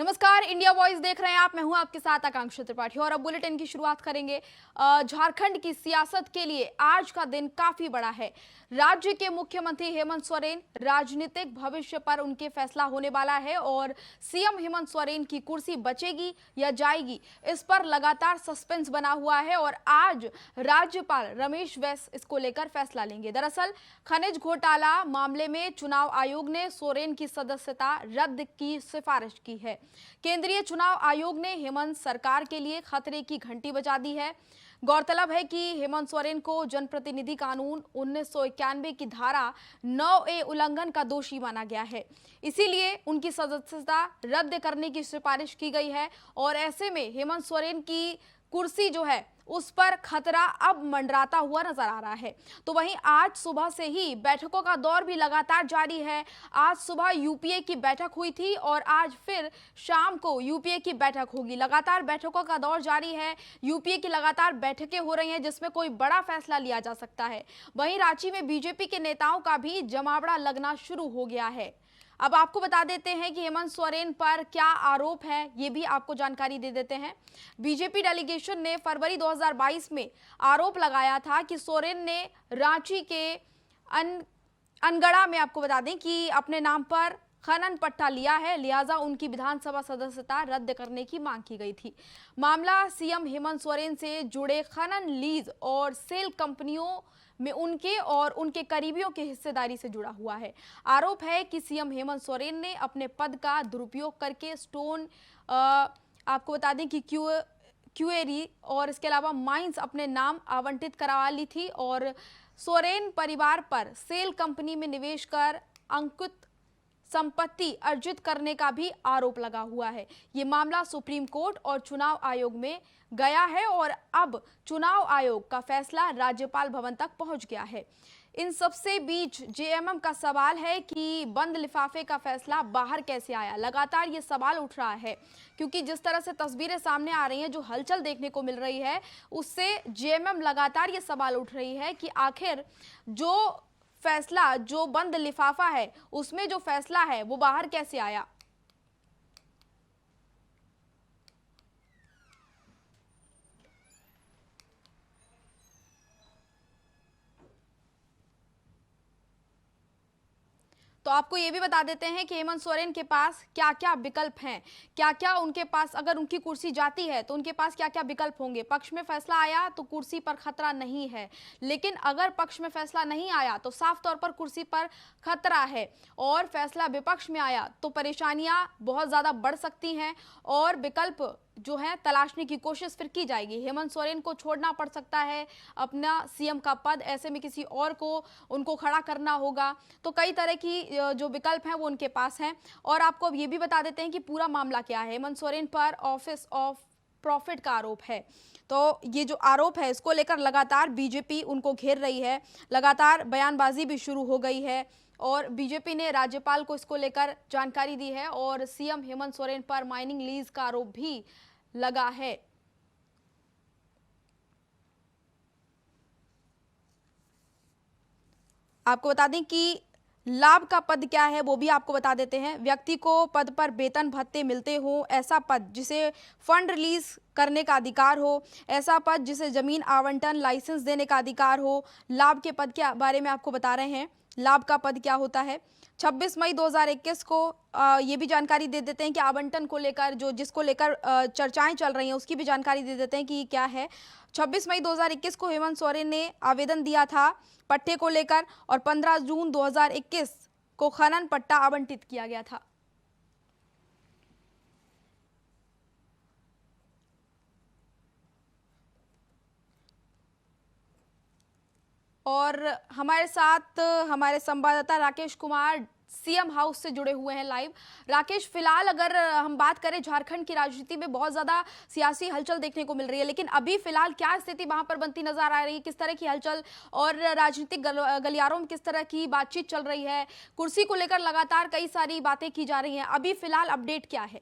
नमस्कार, India voice देख रहे हैं आप। मैं हूं आपके साथ आकांक्षा त्रिपाठी और अब बुलेटिन की शुरुआत करेंगे। झारखंड की सियासत के लिए आज का दिन काफी बड़ा है। राज्य के मुख्यमंत्री हेमंत सोरेन राजनीतिक भविष्य पर उनके फैसला होने वाला है और सीएम हेमंत सोरेन की कुर्सी बचेगी या जाएगी, इस पर लगातार सस्पेंस बना हुआ है और आज राज्यपाल रमेश बैस इसको लेकर फैसला लेंगे। दरअसल खनिज घोटाला मामले में चुनाव आयोग ने सोरेन की सदस्यता रद्द की सिफारिश की है। केंद्रीय चुनाव आयोग ने हेमंत सरकार के लिए खतरे की घंटी बजा दी है। गौरतलब है कि हेमंत सोरेन को जनप्रतिनिधि कानून 1991 की धारा 9A उल्लंघन का दोषी माना गया है, इसीलिए उनकी सदस्यता रद्द करने की सिफारिश की गई है और ऐसे में हेमंत सोरेन की कुर्सी जो है उस पर खतरा अब मंडराता हुआ नजर आ रहा है। तो वहीं आज सुबह से ही बैठकों का दौर भी लगातार जारी है। आज सुबह यूपीए की बैठक हुई थी और आज फिर शाम को यूपीए की बैठक होगी। लगातार बैठकों का दौर जारी है। यूपीए की लगातार बैठकें हो रही हैं जिसमें कोई बड़ा फैसला लिया जा सकता है। वहीं रांची में बीजेपी के नेताओं का भी जमावड़ा लगना शुरू हो गया है। अब आपको बता देते हैं कि हेमंत सोरेन पर क्या आरोप है, ये भी आपको जानकारी दे देते हैं। बीजेपी डेलीगेशन ने फरवरी 2022 में आरोप लगाया था कि सोरेन ने रांची के अनगढ़ा में, आपको बता दें कि अपने नाम पर खनन पट्टा लिया है, लिहाजा उनकी विधानसभा सदस्यता रद्द करने की मांग की गई थी। मामला सीएम हेमंत सोरेन से जुड़े खनन, लीज और सेल कंपनियों में उनके और उनके करीबियों की हिस्सेदारी से जुड़ा हुआ है। आरोप है कि सीएम हेमंत सोरेन ने अपने पद का दुरुपयोग करके स्टोन, आपको बता दें कि क्यूएरी और इसके अलावा माइंस अपने नाम आवंटित करवा ली थी और सोरेन परिवार पर सेल कंपनी में निवेश कर अंकुत संपत्ति अर्जित करने का भी आरोप लगा हुआ है। ये मामला सुप्रीम कोर्ट और चुनाव आयोग में गया है और अब चुनाव आयोग का फैसला राज्यपाल भवन तक पहुंच गया है। इन सबसे बीच जेएमएम का सवाल है कि बंद लिफाफे का फैसला बाहर कैसे आया। लगातार ये सवाल उठ रहा है क्योंकि जिस तरह से तस्वीरें सामने आ रही हैं, जो हलचल देखने को मिल रही है, उससे जेएमएम लगातार ये सवाल उठ रही है कि आखिर जो फैसला, जो बंद लिफाफा है, उसमें जो फैसला है वो बाहर कैसे आया। तो आपको ये भी बता देते हैं कि हेमंत सोरेन के पास क्या क्या विकल्प हैं, क्या क्या उनके पास, अगर उनकी कुर्सी जाती है तो उनके पास क्या क्या विकल्प होंगे। पक्ष में फैसला आया तो कुर्सी पर खतरा नहीं है, लेकिन अगर पक्ष में फैसला नहीं आया तो साफ तौर पर कुर्सी पर खतरा है और फैसला विपक्ष में आया तो परेशानियां बहुत ज्यादा बढ़ सकती हैं और विकल्प जो है तलाशने की कोशिश फिर की जाएगी। हेमंत सोरेन को छोड़ना पड़ सकता है अपना सीएम का पद, ऐसे में किसी और को उनको खड़ा करना होगा। तो कई तरह की जो विकल्प हैं वो उनके पास हैं। और आपको अब ये भी बता देते हैं कि पूरा मामला क्या है। हेमंत सोरेन पर ऑफिस ऑफ प्रॉफिट का आरोप है। तो ये जो आरोप है इसको लेकर लगातार बीजेपी उनको घेर रही है, लगातार बयानबाजी भी शुरू हो गई है और बीजेपी ने राज्यपाल को इसको लेकर जानकारी दी है और सीएम हेमंत सोरेन पर माइनिंग लीज का आरोप भी लगा है। आपको बता दें कि लाभ का पद क्या है वो भी आपको बता देते हैं। व्यक्ति को पद पर वेतन भत्ते मिलते हो, ऐसा पद जिसे फंड रिलीज करने का अधिकार हो, ऐसा पद जिसे जमीन आवंटन लाइसेंस देने का अधिकार हो। लाभ के पद के बारे में आपको बता रहे हैं, लाभ का पद क्या होता है। 26 मई 2021 को ये भी जानकारी दे देते हैं कि आवंटन को लेकर, जो जिसको लेकर चर्चाएं चल रही हैं, उसकी भी जानकारी दे देते हैं कि क्या है। 26 मई 2021 को हेमंत सोरेन ने आवेदन दिया था पट्टे को लेकर और 15 जून 2021 को खनन पट्टा आवंटित किया गया था। और हमारे साथ हमारे संवाददाता राकेश कुमार सीएम हाउस से जुड़े हुए हैं लाइव। राकेश, फिलहाल अगर हम बात करें, झारखंड की राजनीति में बहुत ज्यादा सियासी हलचल देखने को मिल रही है, लेकिन अभी फिलहाल क्या स्थिति वहां पर बनती नजर आ रही है, किस तरह की हलचल और राजनीतिक गलियारों में किस तरह की बातचीत चल रही है। कुर्सी को लेकर लगातार कई सारी बातें की जा रही हैं, अभी फिलहाल अपडेट क्या है।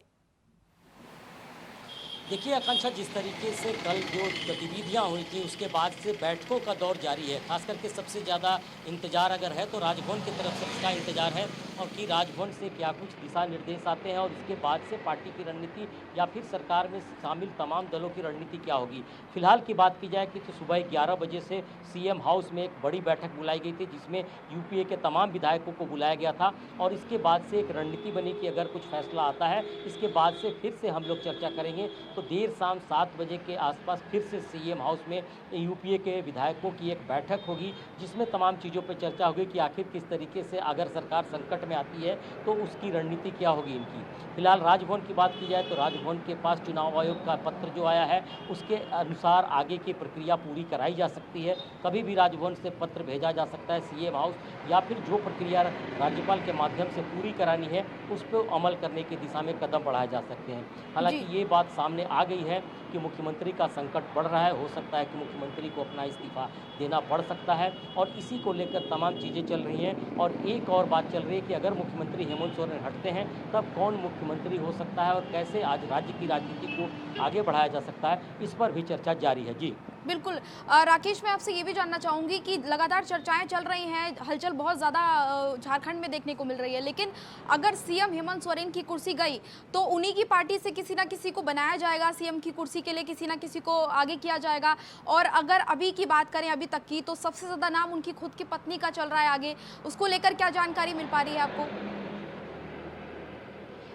देखिए आकांक्षा, जिस तरीके से कल जो गतिविधियां हुई थी उसके बाद से बैठकों का दौर जारी है। खास करके सबसे ज़्यादा इंतजार अगर है तो राजभवन की तरफ से इसका इंतजार है और कि राजभवन से क्या कुछ दिशा निर्देश आते हैं और उसके बाद से पार्टी की रणनीति या फिर सरकार में शामिल तमाम दलों की रणनीति क्या होगी। फिलहाल की बात की जाए कि तो सुबह 11 बजे से सीएम हाउस में एक बड़ी बैठक बुलाई गई थी, जिसमें यूपीए के तमाम विधायकों को बुलाया गया था और इसके बाद से एक रणनीति बनी कि अगर कुछ फैसला आता है इसके बाद से फिर से हम लोग चर्चा करेंगे। तो देर शाम 7 बजे के आसपास फिर से सीएम हाउस में यूपीए के विधायकों की एक बैठक होगी, जिसमें तमाम चीज़ों पर चर्चा होगी कि आखिर किस तरीके से अगर सरकार संकट में आती है तो उसकी रणनीति क्या होगी इनकी। फिलहाल राजभवन की बात की जाए तो राजभवन के पास चुनाव आयोग का पत्र जो आया है उसके अनुसार आगे की प्रक्रिया पूरी कराई जा सकती है। कभी भी राजभवन से पत्र भेजा जा सकता है सीएम हाउस, या फिर जो प्रक्रिया राज्यपाल के माध्यम से पूरी करानी है उस पर अमल करने की दिशा में कदम बढ़ाए जा सकते हैं। हालांकि ये बात सामने आ गई है कि मुख्यमंत्री का संकट बढ़ रहा है, हो सकता है कि मुख्यमंत्री को अपना इस्तीफा देना पड़ सकता है और इसी को लेकर तमाम चीज़ें चल रही हैं। और एक और बात चल रही है कि अगर मुख्यमंत्री हेमंत सोरेन हटते हैं तब कौन मुख्यमंत्री हो सकता है और कैसे आज राज्य की राजनीति को आगे बढ़ाया जा सकता है, इस पर भी चर्चा जारी है। जी बिल्कुल। राकेश, मैं आपसे ये भी जानना चाहूंगी कि लगातार चर्चाएं चल रही हैं, हलचल बहुत ज़्यादा झारखंड में देखने को मिल रही है, लेकिन अगर सीएम हेमंत सोरेन की कुर्सी गई तो उन्हीं की पार्टी से किसी ना किसी को बनाया जाएगा, सीएम की कुर्सी के लिए किसी ना किसी को आगे किया जाएगा। और अगर अभी की बात करें, अभी तक की, तो सबसे ज़्यादा नाम उनकी खुद की पत्नी का चल रहा है आगे। उसको लेकर क्या जानकारी मिल पा रही है आपको?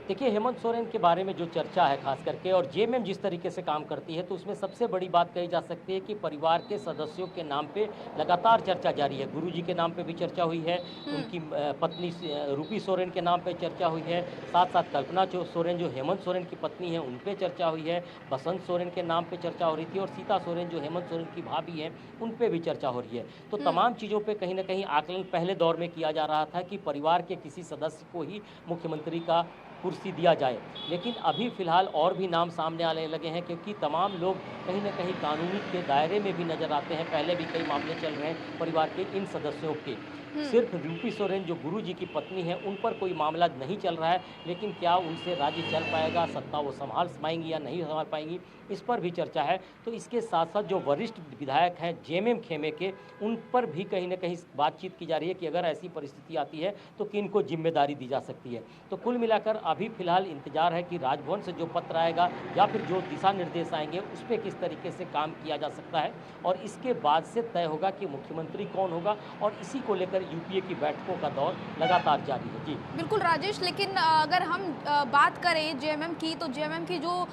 देखिए, हेमंत सोरेन के बारे में जो चर्चा है खास करके, और जेएमएम जिस तरीके से काम करती है, तो उसमें सबसे बड़ी बात कही जा सकती है कि परिवार के सदस्यों के नाम पे लगातार चर्चा जारी है। गुरुजी के नाम पे भी चर्चा हुई है, उनकी पत्नी रूपी सोरेन के नाम पे चर्चा हुई है, साथ साथ कल्पना सोरेन जो हेमंत सोरेन की पत्नी है उन पे चर्चा हुई है, बसंत सोरेन के नाम पे चर्चा हो रही थी और सीता सोरेन जो हेमंत सोरेन की भाभी है उन पे भी चर्चा हो रही है। तो तमाम चीज़ों पर कहीं ना कहीं आकलन पहले दौर में किया जा रहा था कि परिवार के किसी सदस्य को ही मुख्यमंत्री का कुर्सी दिया जाए, लेकिन अभी फ़िलहाल और भी नाम सामने आने लगे हैं, क्योंकि तमाम लोग कहीं ना कहीं कानूनी के दायरे में भी नज़र आते हैं। पहले भी कई मामले चल रहे हैं परिवार के इन सदस्यों के। सिर्फ रूपी सोरेन जो गुरुजी की पत्नी है उन पर कोई मामला नहीं चल रहा है, लेकिन क्या उनसे राज्य चल पाएगा, सत्ता वो संभाल पाएंगी या नहीं संभाल पाएंगी, इस पर भी चर्चा है। तो इसके साथ साथ जो वरिष्ठ विधायक हैं जेएमएम खेमे के, उन पर भी कहीं ना कहीं बातचीत की जा रही है कि अगर ऐसी परिस्थिति आती है तो किन को जिम्मेदारी दी जा सकती है। तो कुल मिलाकर अभी फिलहाल इंतजार है कि राजभवन से जो पत्र आएगा या फिर जो दिशा निर्देश आएंगे उस पर किस तरीके से काम किया जा सकता है, और इसके बाद से तय होगा कि मुख्यमंत्री कौन होगा। और इसी को लेकर यूपीए की बैठकों का दौर लगातार जारी है। जी बिल्कुल राजेश, लेकिन अगर हम बात करें जेएमएम की, तो जेएमएम की जो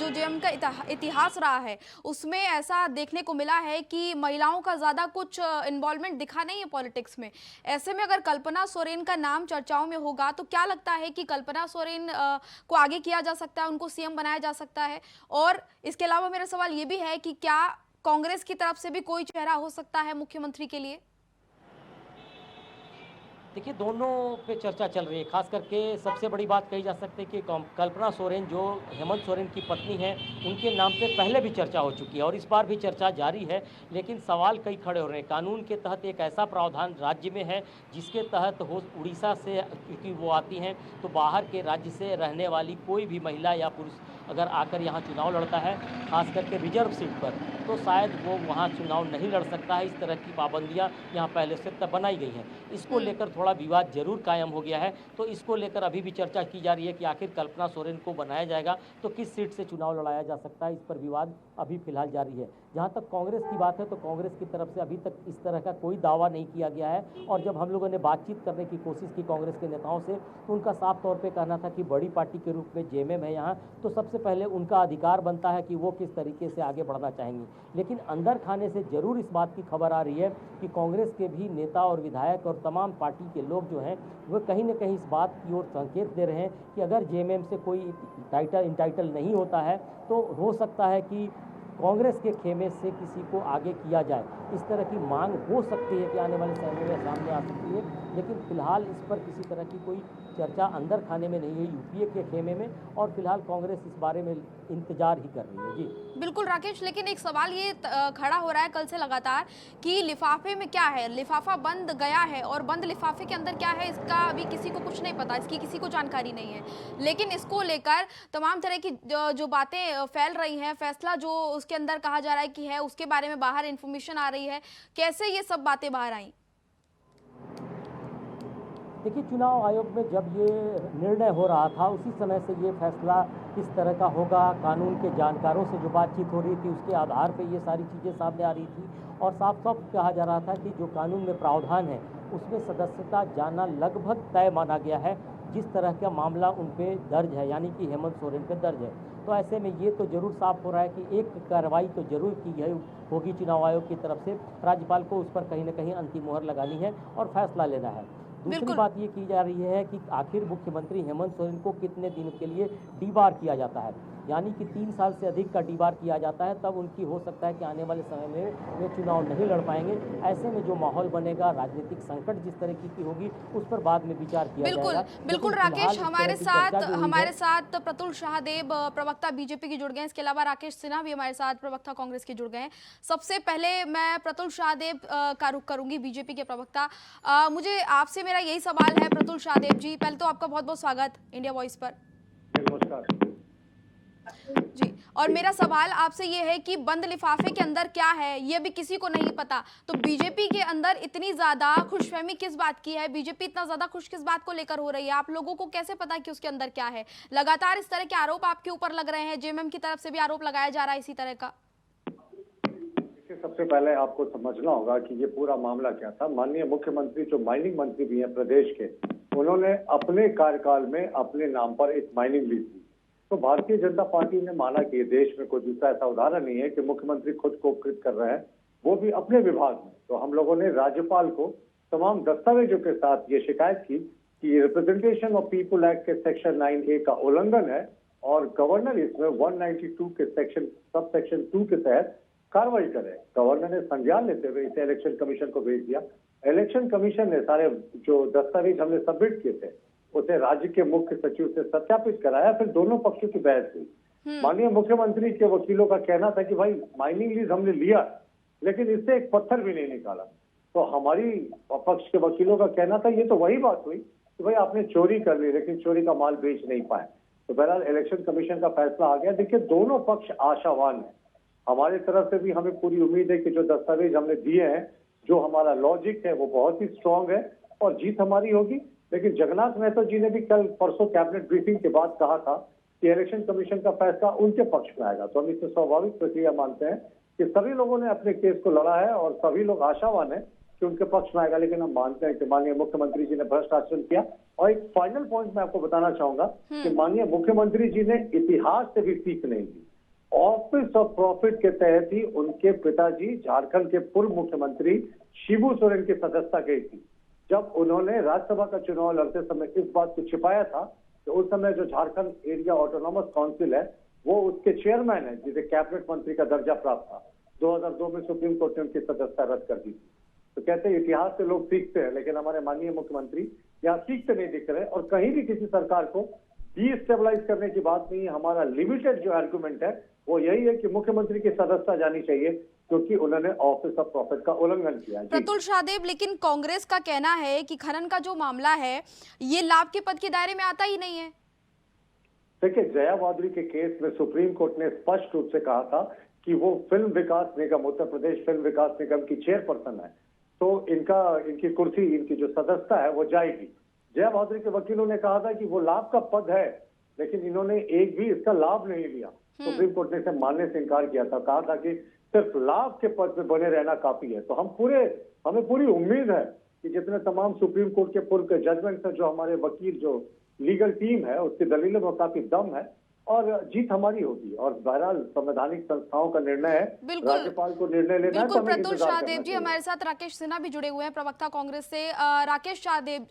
जेएमएम का इतिहास रहा है उसमें ऐसा देखने को मिला है कि महिलाओं का ज़्यादा कुछ इन्वॉल्वमेंट दिखा नहीं है पॉलिटिक्स में। ऐसे में अगर कल्पना सोरेन का नाम चर्चाओं में होगा तो क्या लगता है कि कल्पना सोरेन को आगे किया जा सकता है, उनको सीएम बनाया जा सकता है? और इसके अलावा मेरा सवाल ये भी है कि क्या कांग्रेस की तरफ से भी कोई चेहरा हो सकता है मुख्यमंत्री के लिए? देखिए, दोनों पे चर्चा चल रही है। खास करके सबसे बड़ी बात कही जा सकती है कि कल्पना सोरेन जो हेमंत सोरेन की पत्नी है उनके नाम पे पहले भी चर्चा हो चुकी है और इस बार भी चर्चा जारी है, लेकिन सवाल कई खड़े हो रहे हैं। कानून के तहत एक ऐसा प्रावधान राज्य में है जिसके तहत हो उड़ीसा से क्योंकि वो आती हैं, तो बाहर के राज्य से रहने वाली कोई भी महिला या पुरुष अगर आकर यहाँ चुनाव लड़ता है, खास करके रिजर्व सीट पर, तो शायद वो वहाँ चुनाव नहीं लड़ सकता है। इस तरह की पाबंदियाँ यहाँ पहले से तब बनाई गई हैं। इसको लेकर थोड़ा विवाद जरूर कायम हो गया है। तो इसको लेकर अभी भी चर्चा की जा रही है कि आखिर कल्पना सोरेन को बनाया जाएगा तो किस सीट से चुनाव लड़ाया जा सकता है। इस पर विवाद अभी फिलहाल जारी है। जहाँ तक कांग्रेस की बात है तो कांग्रेस की तरफ से अभी तक इस तरह का कोई दावा नहीं किया गया है, और जब हम लोगों ने बातचीत करने की कोशिश की कांग्रेस के नेताओं से तो उनका साफ तौर पे कहना था कि बड़ी पार्टी के रूप में जेएमएम है यहाँ, तो सबसे पहले उनका अधिकार बनता है कि वो किस तरीके से आगे बढ़ना चाहेंगी। लेकिन अंदर खाने से जरूर इस बात की खबर आ रही है कि कांग्रेस के भी नेता और विधायक और तमाम पार्टी के लोग जो हैं वो कहीं ना कहीं इस बात की ओर संकेत दे रहे हैं कि अगर जेएमएम से कोई इंटाइटल नहीं होता है तो हो सकता है कि कांग्रेस के खेमे से किसी को आगे किया जाए। इस तरह की मांग हो सकती है कि आने वाले समय में सामने आ सकती है, लेकिन फिलहाल इस पर किसी तरह की कोई चर्चा अंदर खाने में नहीं है यूपीए के खेमे में, और फिलहाल कांग्रेस इस बारे में इंतजार ही कर रही है। जी बिल्कुल राकेश, लेकिन एक सवाल ये खड़ा हो रहा है कल से लगातार कि लिफाफे में क्या है, लिफाफा बंद गया है और बंद लिफाफे के अंदर क्या है इसका अभी किसी को कुछ नहीं पता, इसकी किसी को जानकारी नहीं है। लेकिन इसको लेकर तमाम तरह की जो बातें फैल रही हैं, फैसला जो उसके अंदर कहा जा रहा है कि है उसके बारे में बाहर इंफॉर्मेशन आ रही है, कैसे ये सब बातें बाहर आई? देखिए, चुनाव आयोग में जब ये निर्णय हो रहा था उसी समय से ये फैसला किस तरह का होगा, कानून के जानकारों से जो बातचीत हो रही थी उसके आधार पे ये सारी चीज़ें सामने आ रही थी और साफ साफ कहा जा रहा था कि जो कानून में प्रावधान है उसमें सदस्यता जाना लगभग तय माना गया है, जिस तरह का मामला उन पे दर्ज है, यानी कि हेमंत सोरेन पे दर्ज है। तो ऐसे में ये तो जरूर साफ हो रहा है कि एक कार्रवाई तो जरूर की गई होगी चुनाव आयोग की तरफ से, राज्यपाल को उस पर कहीं ना कहीं अंतिम मुहर लगानी है और फैसला लेना है। दूसरी बिल्कुल। बात ये की जा रही है कि आखिर मुख्यमंत्री हेमंत सोरेन को कितने दिन के लिए डीबार किया जाता है, यानी कि 3 साल से अधिक का डीबार किया जाता है, तब उनकी हो सकता है कि आने वाले समय में वे चुनाव नहीं लड़ पाएंगे। ऐसे में जो माहौल बनेगा, राजनीतिक संकट जिस तरीके की होगी उस पर बाद में विचार किया बिल्कुल जाएगा। बिल्कुल लेकिन राकेश, फिलहाल इस तरह की चर्चा जो हुई है, हमारे साथ प्रतुल शाहदेव प्रवक्ता बीजेपी के जुड़ गए हैं। इसके अलावा राकेश सिन्हा भी हमारे साथ प्रवक्ता कांग्रेस के जुड़ गए हैं। सबसे पहले मैं प्रतुल शाहदेव का रुख करूंगी, बीजेपी के प्रवक्ता। मुझे आपसे मेरा यही सवाल है प्रतुल शाहदेव जी, पहले तो आपका बहुत बहुत स्वागत इंडिया वॉइस पर। नमस्कार जी, और मेरा सवाल आपसे ये है कि बंद लिफाफे के अंदर क्या है ये भी किसी को नहीं पता, तो बीजेपी के अंदर इतनी ज्यादा खुशफहमी किस बात की है, बीजेपी इतना ज्यादा खुश किस बात को लेकर हो रही है, आप लोगों को कैसे पता कि उसके अंदर क्या है? लगातार इस तरह के आरोप आपके ऊपर लग रहे हैं, जेएमएम की तरफ से भी आरोप लगाया जा रहा है इसी तरह का। सबसे पहले आपको समझना होगा कि ये पूरा मामला क्या था। माननीय मुख्यमंत्री जो माइनिंग मंत्री भी हैं प्रदेश के, उन्होंने अपने कार्यकाल में अपने नाम पर एक माइनिंग लीज दी। तो भारतीय जनता पार्टी ने माना कि देश में कोई दूसरा ऐसा उदाहरण नहीं है कि मुख्यमंत्री खुद को उपकृत कर रहे हैं, वो भी अपने विभाग में। तो हम लोगों ने राज्यपाल को तमाम दस्तावेजों के साथ ये शिकायत की कि रिप्रेजेंटेशन ऑफ पीपुल एक्ट के सेक्शन 9A का उल्लंघन है और गवर्नर इसमें 192 के सब सेक्शन 2 के तहत कार्रवाई करे। गवर्नर ने संज्ञान लेते हुए इसे इलेक्शन कमीशन को भेज दिया। इलेक्शन कमीशन ने सारे जो दस्तावेज हमने सबमिट किए थे उसे राज्य के मुख्य सचिव से सत्यापित कराया, फिर दोनों पक्षों की बहस हुई। माननीय मुख्यमंत्री के वकीलों का कहना था कि भाई माइनिंग लीज हमने लिया लेकिन इससे एक पत्थर भी नहीं निकाला। तो हमारी पक्ष के वकीलों का कहना था ये तो वही बात हुई कि भाई आपने चोरी कर ली लेकिन चोरी का माल बेच नहीं पाए। तो बहरहाल इलेक्शन कमीशन का फैसला आ गया। देखिए, दोनों पक्ष आशावान है। हमारी तरफ से भी हमें पूरी उम्मीद है कि जो दस्तावेज हमने दिए हैं, जो हमारा लॉजिक है वो बहुत ही स्ट्रांग है और जीत हमारी होगी। लेकिन जगन्नाथ महतो जी ने भी कल परसों कैबिनेट ब्रीफिंग के बाद कहा था कि इलेक्शन कमीशन का फैसला उनके पक्ष में आएगा। तो हम इसमें स्वाभाविक प्रक्रिया मानते हैं कि सभी लोगों ने अपने केस को लड़ा है और सभी लोग आशावान है कि उनके पक्ष में आएगा। लेकिन हम मानते हैं कि माननीय मुख्यमंत्री जी ने भ्रष्ट आचरण किया। और एक फाइनल पॉइंट मैं आपको बताना चाहूंगा कि माननीय मुख्यमंत्री जी ने इतिहास से भी सीख नहीं दी। ऑफिस ऑफ प्रॉफिट के तहत ही उनके पिताजी झारखंड के पूर्व मुख्यमंत्री शिबू सोरेन की सदस्यता गई थी। जब उन्होंने राज्यसभा का चुनाव लड़ते समय इस बात को छिपाया था तो उस समय जो झारखंड एरिया ऑटोनॉमस काउंसिल है वो उसके चेयरमैन है जिसे कैबिनेट मंत्री का दर्जा प्राप्त था। 2002 में सुप्रीम कोर्ट ने उनकी सदस्यता रद्द कर दी थी। तो कहते हैं इतिहास से लोग सीखते हैं, लेकिन हमारे माननीय मुख्यमंत्री यहाँ सीखते नहीं दिख रहे और कहीं भी किसी सरकार को डीस्टेबलाइज करने की बात नहीं है। हमारा लिमिटेड जो आर्गुमेंट है वो यही है कि मुख्यमंत्री की सदस्यता जानी चाहिए क्योंकि उन्होंने ऑफिस ऑफ प्रॉफिट का उल्लंघन किया। प्रतुल शाहदेव, लेकिन कांग्रेस का कहना है कि खनन का जो मामला है ये लाभ के पद के दायरे में आता ही नहीं है। देखिए, जया भादुरी के केस में सुप्रीम कोर्ट ने स्पष्ट रूप से कहा था कि वो फिल्म विकास निगम, उत्तर प्रदेश फिल्म विकास निगम की चेयरपर्सन है, तो इनकी कुर्सी, इनकी जो सदस्यता है वो जाएगी। जया भादुरी के वकीलों ने कहा था कि वो लाभ का पद है लेकिन इन्होंने एक भी इसका लाभ नहीं लिया। सुप्रीम कोर्ट ने इसे मानने से इनकार किया था, कहा था कि सिर्फ लाभ के पद पे बने रहना काफी है। तो हमें पूरी उम्मीद है कि जितने तमाम सुप्रीम कोर्ट के पूर्व के जजमेंट है, जो हमारे वकील, जो लीगल टीम है उसकी दलीलों में काफी दम है और जीत हमारी होगी। और बहरहाल संवैधानिक संस्थाओं का निर्णय है, राज्यपाल को निर्णय लेना है। बिल्कुल प्रतुल शाहदेव जी, हमारे साथ राकेश सिन्हा भी जुड़े हुए हैं प्रवक्ता कांग्रेस से। राकेश शाहदेव,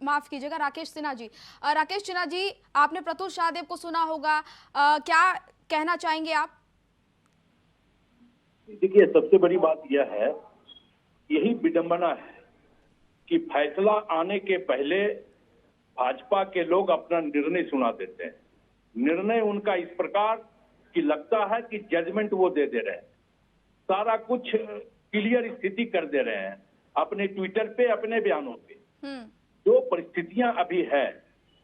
माफ कीजिएगा, राकेश सिन्हा जी। राकेश सिन्हा जी, आपने प्रतुल शाहदेव को सुना होगा, क्या कहना चाहेंगे आप? देखिए, सबसे बड़ी बात यह है, यही विडंबना है कि फैसला आने के पहले भाजपा के लोग अपना निर्णय सुना देते हैं। निर्णय उनका इस प्रकार कि लगता है कि जजमेंट वो दे रहे हैं, सारा कुछ क्लियर स्थिति कर दे रहे हैं अपने ट्विटर पे, अपने बयानों पे। जो परिस्थितियां अभी है,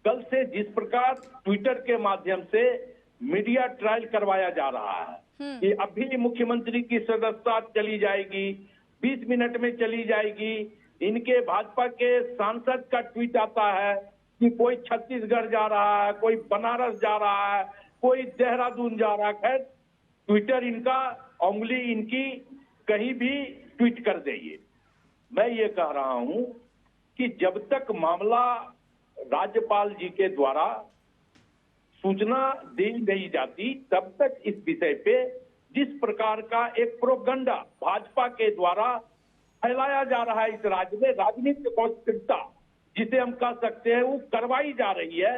कल से जिस प्रकार ट्विटर के माध्यम से मीडिया ट्रायल करवाया जा रहा है कि अभी मुख्यमंत्री की सदस्यता चली जाएगी, 20 मिनट में चली जाएगी, इनके भाजपा के सांसद का ट्वीट आता है कि कोई छत्तीसगढ़ जा रहा है, कोई बनारस जा रहा है, कोई देहरादून जा रहा है। खैर, ट्विटर इनका, उंगली इनकी कहीं भी ट्वीट कर देइए। मैं ये कह रहा हूं कि जब तक मामला राज्यपाल जी के द्वारा सूचना दी नहीं जाती, तब तक इस विषय पे जिस प्रकार का एक प्रोपगंडा भाजपा के द्वारा फैलाया जा रहा है इस राज्य में, राजनीतिक अस्थिरता जिसे हम कह सकते हैं, वो करवाई जा रही है।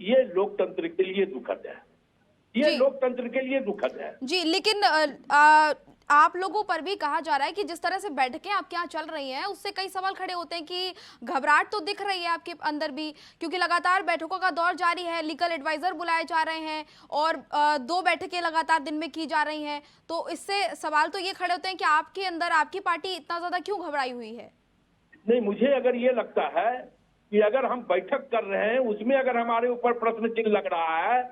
ये लोकतंत्र के लिए दुखद है, ये जी। लोकतंत्र के लिए दुखद है। जी, लेकिन आप लोगों पर भी कहा जा रहा है कि जिस तरह से बैठकें आपके यहाँ चल रही हैं, उससे कई सवाल खड़े होते हैं कि घबराहट तो दिख रही है आपके अंदर भी, क्योंकि लगातार बैठकों का दौर जारी है, लीगल एडवाइजर बुलाए जा रहे हैं और 2 बैठकें लगातार दिन में की जा रही हैं। तो इससे सवाल तो ये खड़े होते हैं कि आपके अंदर आपकी पार्टी इतना ज्यादा क्यों घबराई हुई है? नहीं, मुझे अगर ये लगता है कि अगर हम बैठक कर रहे हैं, उसमें अगर हमारे ऊपर प्रश्न चिन्ह लग रहा है,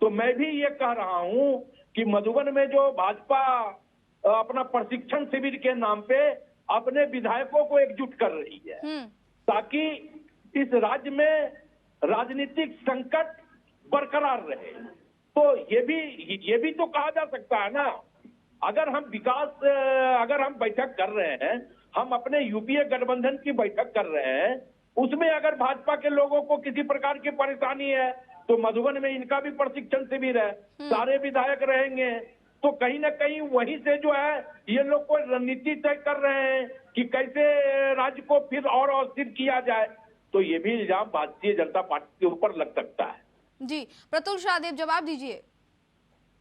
तो मैं भी ये कह रहा हूं कि मधुबन में जो भाजपा अपना प्रशिक्षण शिविर के नाम पे अपने विधायकों को एकजुट कर रही है, ताकि इस राज्य में राजनीतिक संकट बरकरार रहे। तो ये भी तो कहा जा सकता है ना, अगर हम बैठक कर रहे हैं, हम अपने यूपीए गठबंधन की बैठक कर रहे हैं, उसमें अगर भाजपा के लोगों को किसी प्रकार की परेशानी है, तो मधुबन में इनका भी प्रशिक्षण शिविर है, सारे विधायक रहेंगे, तो कहीं ना कहीं वहीं से जो है ये लोग कोई रणनीति तय कर रहे हैं कि कैसे राज्य को फिर और अस्थिर किया जाए। तो ये भी इल्जाम भारतीय जनता पार्टी के ऊपर लग सकता है। जी, प्रतुल शाहदेव जवाब दीजिए।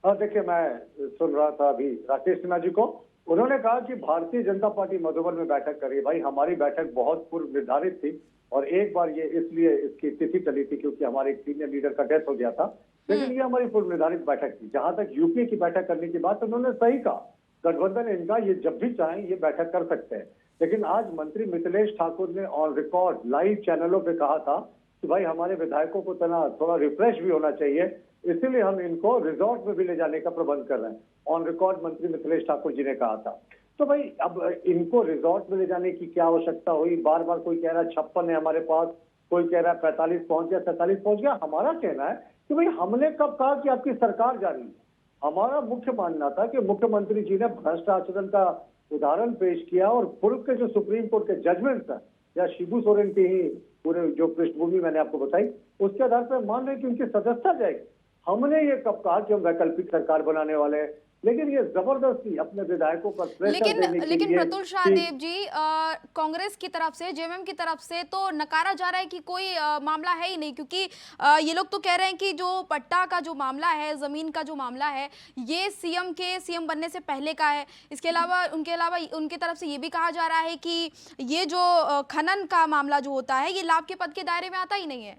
हाँ, देखिए, मैं सुन रहा था अभी राकेश सिन्हा जी को, उन्होंने कहा कि भारतीय जनता पार्टी मधुबन में बैठक करी। भाई, हमारी बैठक बहुत पूर्व निर्धारित थी और एक बार ये इसलिए इसकी तिथि चली थी क्योंकि हमारे एक सीनियर लीडर का डेथ हो गया था, लेकिन ये हमारी पूर्व निर्धारित बैठक थी। जहां तक यूपीए की बैठक करने की बात, उन्होंने सही कहा, गठबंधन इनका, ये जब भी चाहें ये बैठक कर सकते हैं। लेकिन आज मंत्री मिथिलेश ठाकुर ने ऑन रिकॉर्ड लाइव चैनलों पे कहा था कि भाई हमारे विधायकों को थोड़ा रिफ्रेश भी होना चाहिए, इसीलिए हम इनको रिजॉर्ट में भी ले जाने का प्रबंध कर रहे हैं। ऑन रिकॉर्ड मंत्री मिथिलेश ठाकुर जी ने कहा था। तो भाई, अब इनको रिजॉर्ट में ले जाने की क्या आवश्यकता हुई? बार बार कोई कह रहा है 56 है हमारे पास, कोई कह रहा है 45 पहुंच गया, 47 पहुंच गया। हमारा कहना है कि भाई हमने कब कहा कि आपकी सरकार जा रही है? हमारा मुख्य मानना था कि मुख्यमंत्री जी ने भ्रष्ट आचरण का उदाहरण पेश किया और पूर्व के जो सुप्रीम कोर्ट के जजमेंट्स हैं, या शिबू सोरेन की ही पूरे जो पृष्ठभूमि मैंने आपको बताई, उसके आधार पर मान रहे कि उनकी सदस्यता जाएगी। हमने ये कब कहा कि हम वैकल्पिक सरकार बनाने वाले हैं? लेकिन ये जबरदस्ती अपने विधायकों पर प्रेशर देने के लेकिन लिए प्रतुल शाहदेव जी, कांग्रेस की तरफ से, जेएमएम की तरफ से तो नकारा जा रहा है कि कोई मामला है ही नहीं, क्योंकि ये लोग तो कह रहे हैं कि जो पट्टा का जो मामला है, जमीन का जो मामला है, ये सीएम बनने से पहले का है। इसके अलावा उनके तरफ से ये भी कहा जा रहा है कि ये जो खनन का मामला जो होता है, ये लाभ के पद के दायरे में आता ही नहीं है।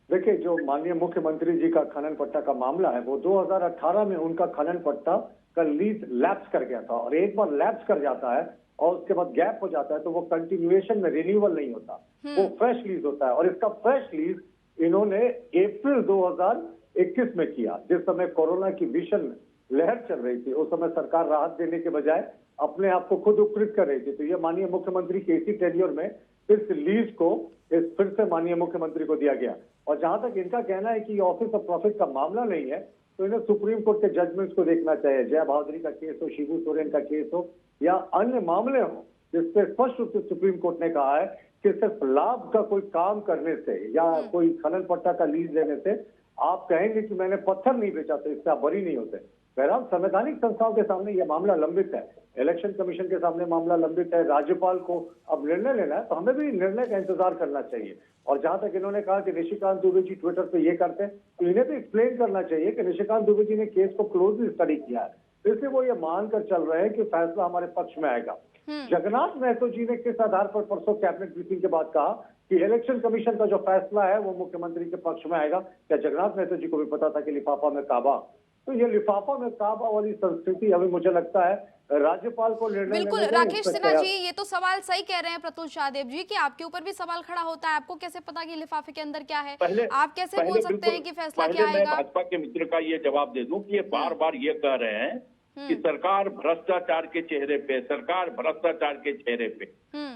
देखिए, जो माननीय मुख्यमंत्री जी का खनन पट्टा का मामला है, वो 2018 में उनका खनन पट्टा का लीज लैप्स कर गया था, और एक बार लैप्स कर जाता है और उसके बाद गैप हो जाता है तो वो कंटिन्यूएशन में रिन्यूअल नहीं होता, वो फ्रेश लीज होता है। और इसका फ्रेश लीज इन्होंने अप्रैल 2021 में किया, जिस समय कोरोना की भीषण लहर चल रही थी। उस समय सरकार राहत देने के बजाय अपने आप को खुद उपकृत कर रही थी। तो ये माननीय मुख्यमंत्री के इसी टेन्योर में इस लीज को फिर से माननीय मुख्यमंत्री को दिया गया। और जहां तक इनका कहना है कि ये ऑफिस ऑफ प्रॉफिट का मामला नहीं है, तो इन्हें सुप्रीम कोर्ट के जजमेंट्स को देखना चाहिए। जया बहादुरी का केस हो, शिबू सोरेन का केस हो, या अन्य मामले हो, जिसपे स्पष्ट रूप से सुप्रीम कोर्ट ने कहा है कि सिर्फ लाभ का कोई काम करने से या कोई खनन पट्टा का लीज लेने से आप कहेंगे कि मैंने पत्थर नहीं बेचा, तो इससे आप बरी नहीं होते। बहरहाल संवैधानिक संस्थाओं के सामने यह मामला लंबित है, इलेक्शन कमीशन के सामने मामला लंबित है, राज्यपाल को अब निर्णय लेना है, तो हमें भी निर्णय का इंतजार करना चाहिए। और जहां तक इन्होंने कहा कि निशिकांत दुबे जी ट्विटर पे ये करते हैं, तो इन्हें भी एक्सप्लेन करना चाहिए कि निशिकांत दुबे जी ने केस को क्लोजली स्टडी किया है, इसलिए वो ये मानकर चल रहे हैं कि फैसला हमारे पक्ष में आएगा। जगन्नाथ महतो जी ने किस आधार पर परसों कैबिनेट मीटिंग के बाद कहा कि इलेक्शन कमीशन का जो फैसला है वो मुख्यमंत्री के पक्ष में आएगा? क्या जगन्नाथ महतो जी को भी पता था कि लिफाफा में काबा? तो ये लिफाफा में काबा वाली संस्कृति अभी मुझे लगता है राज्यपाल को निर्णय बिल्कुल राकेश सिन्हा जी, ये तो सवाल सही कह रहे हैं प्रतुल शाहदेव जी कि आपके ऊपर भी सवाल खड़ा होता है। आपको कैसे पता कि लिफाफे के अंदर क्या है? आप कैसे बोल सकते हैं कि फैसला क्या आएगा? मैं भाजपा के मित्र का ये जवाब दे दूं कि ये बार बार ये कह रहे हैं कि सरकार भ्रष्टाचार के चेहरे पे, सरकार भ्रष्टाचार के चेहरे पे।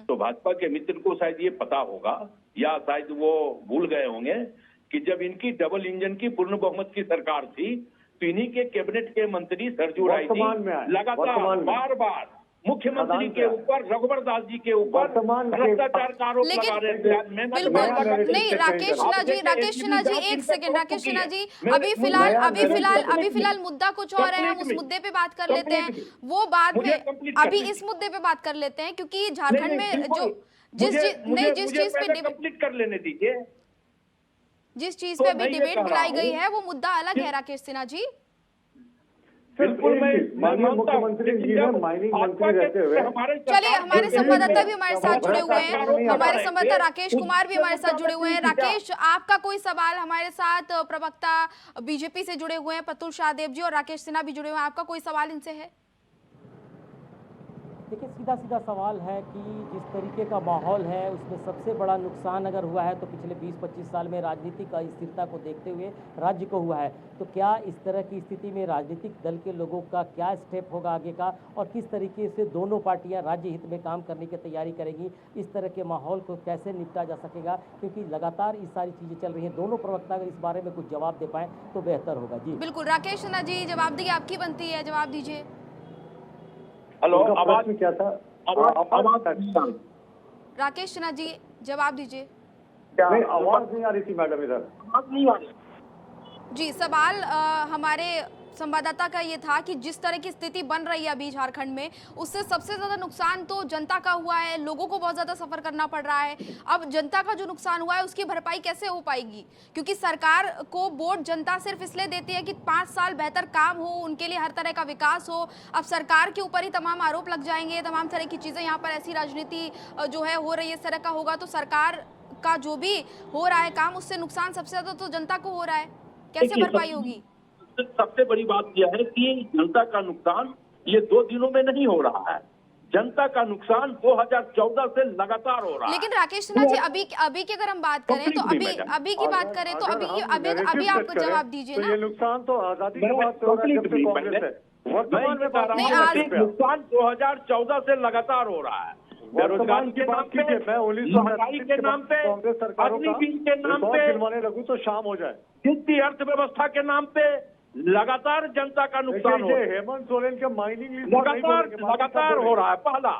तो भाजपा के मित्र को शायद ये पता होगा या शायद वो भूल गए होंगे कि जब इनकी डबल इंजन की पूर्ण बहुमत की सरकार थी तो इन्हीं के कैबिनेट के मंत्री सरजू राय जी लगातार बार बार मुख्यमंत्री के ऊपर, रघुवर दास जी के ऊपर भ्रष्टाचार का आरोप लगा रहे थे। बिल्कुल नहीं, राकेश सिन्हा जी एक सेकंड, राकेश सिन्हा जी अभी फिलहाल मुद्दा कुछ और है, हम उस मुद्दे पे बात कर लेते हैं, वो बाद में, अभी इस मुद्दे पे बात कर लेते हैं क्योंकि झारखंड में जो जिस चीज पे कंप्लीट कर लेने दीजिए, जिस चीज पे अभी डिबेट बुलाई गई है वो मुद्दा अलग है राकेश सिन्हा जी। बिल्कुल माननीय मुख्यमंत्री जी ने माइनिंग मंत्री रहते हुए, चलिए हमारे संवाददाता भी हमारे साथ जुड़े हुए हैं, हमारे संवाददाता राकेश कुमार भी हमारे साथ जुड़े हुए हैं। राकेश, आपका कोई सवाल हमारे साथ प्रवक्ता बीजेपी से जुड़े हुए हैं पतुल शाहदेव जी और राकेश सिन्हा भी जुड़े हुए हैं, आपका कोई सवाल इनसे है? देखिए, सीधा सीधा सवाल है कि जिस तरीके का माहौल है उसमें सबसे बड़ा नुकसान अगर हुआ है तो पिछले 20-25 साल में राजनीतिक अस्थिरता को देखते हुए राज्य को हुआ है। तो क्या इस तरह की स्थिति में राजनीतिक दल के लोगों का क्या स्टेप होगा आगे का, और किस तरीके से दोनों पार्टियां राज्य हित में काम करने की तैयारी करेंगी? इस तरह के माहौल को कैसे निपटा जा सकेगा, क्योंकि लगातार ये सारी चीज़ें चल रही हैं। दोनों प्रवक्ता अगर इस बारे में कुछ जवाब दे पाएँ तो बेहतर होगा। जी बिल्कुल, राकेश सिन्हा जी जवाब दिए, आपकी बनती है, जवाब दीजिए। हेलो, आवाज क्या था? राकेश सिन्हा जी जवाब दीजिए। आवाज नहीं आ रही थी मैडम, इधर आवाज नहीं आ रही। जी, सवाल हमारे संवाददाता का ये था कि जिस तरह की स्थिति बन रही है अभी झारखंड में, उससे सबसे ज्यादा नुकसान तो जनता का हुआ है, लोगों को बहुत ज्यादा सफर करना पड़ रहा है। अब जनता का जो नुकसान हुआ है उसकी भरपाई कैसे हो पाएगी, क्योंकि सरकार को वोट जनता सिर्फ इसलिए देती है कि 5 साल बेहतर काम हो, उनके लिए हर तरह का विकास हो। अब सरकार के ऊपर ही तमाम आरोप लग जाएंगे, तमाम तरह की चीजें, यहाँ पर ऐसी राजनीति जो है हो रही है, इस तरह का होगा तो सरकार का जो भी हो रहा है काम, उससे नुकसान सबसे ज्यादा तो जनता को हो रहा है, कैसे भरपाई होगी? सबसे बड़ी बात यह है कि जनता का नुकसान ये 2 दिनों में नहीं हो रहा है, जनता का नुकसान 2014 से लगातार हो रहा है। लेकिन राकेश सिन्हा जी अभी की अगर हम बात करें तो अभी की बात करें तो अभी आप जवाब दीजिए ना। ये नुकसान तो आजादी के बाद हो रहा है, जब से कांग्रेस है। वर्तमान में नुकसान 2014 से लगातार हो रहा है, बेरोजगारी के नाम पे, महंगाई के नाम पे, अग्निवीर के नाम पे, गिनवाने लगूं तो शाम हो जाए, वित्तीय अर्थव्यवस्था के नाम पे लगातार जनता का नुकसान हो रहा है। हेमंत सोरेन के माइनिंग लगातार हो रहा है। पहला,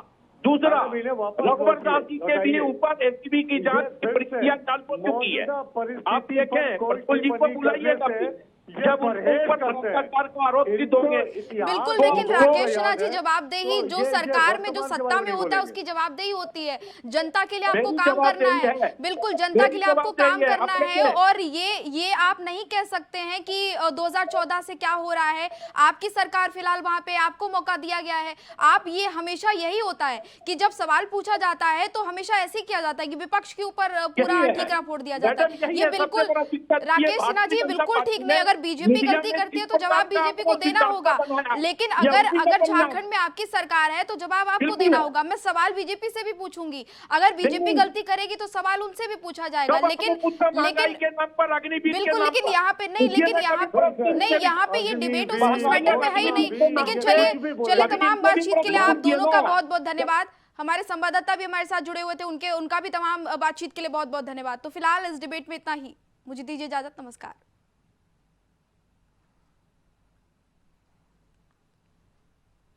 दूसरा, रघुवर दास जी के भी ऊपर एससीबी की जांच की प्रक्रिया चालू हो चुकी है। आप देखें, प्रफुल्ल जी को बुलाइएगा जब भ्रष्टाचार का आरोप सिद्ध होंगे। बिल्कुल, लेकिन राकेश सिन्हा जी जवाबदेही जो सरकार में जो सत्ता में होता है उसकी जवाबदेही होती है, जनता के लिए आपको काम करना है। बिल्कुल, जनता के लिए आपको काम करना है, और ये आप नहीं कह सकते हैं कि 2014 से क्या हो रहा है, आपकी सरकार फिलहाल वहां पे आपको मौका दिया गया है। आप ये हमेशा यही होता है कि जब सवाल पूछा जाता है तो हमेशा ऐसे ही किया जाता है कि विपक्ष के ऊपर पूरा ठीकरा फोड़ दिया जाता है। ये बिल्कुल राकेश सिन्हा जी बिल्कुल ठीक नहीं। अगर बीजेपी गलती करती है तो जवाब बीजेपी को देना होगा, लेकिन अगर झारखंड में आपकी सरकार है तो जवाब आपको देना होगा। मैं सवाल बीजेपी से भी पूछूंगी, अगर बीजेपी गलती करेगी तो सवाल उनसे भी पूछा जाएगा, लेकिन बिल्कुल, लेकिन यहाँ पे नहीं, यहाँ पे ये डिबेट उस मैटर पे है ही नहीं। लेकिन चलिए तमाम बातचीत के लिए आप दोनों का बहुत बहुत धन्यवाद। हमारे संवाददाता भी हमारे साथ जुड़े हुए थे, उनका भी तमाम बातचीत के लिए बहुत बहुत धन्यवाद। तो फिलहाल इस डिबेट में इतना ही, मुझे दीजिए इजाजत, नमस्कार।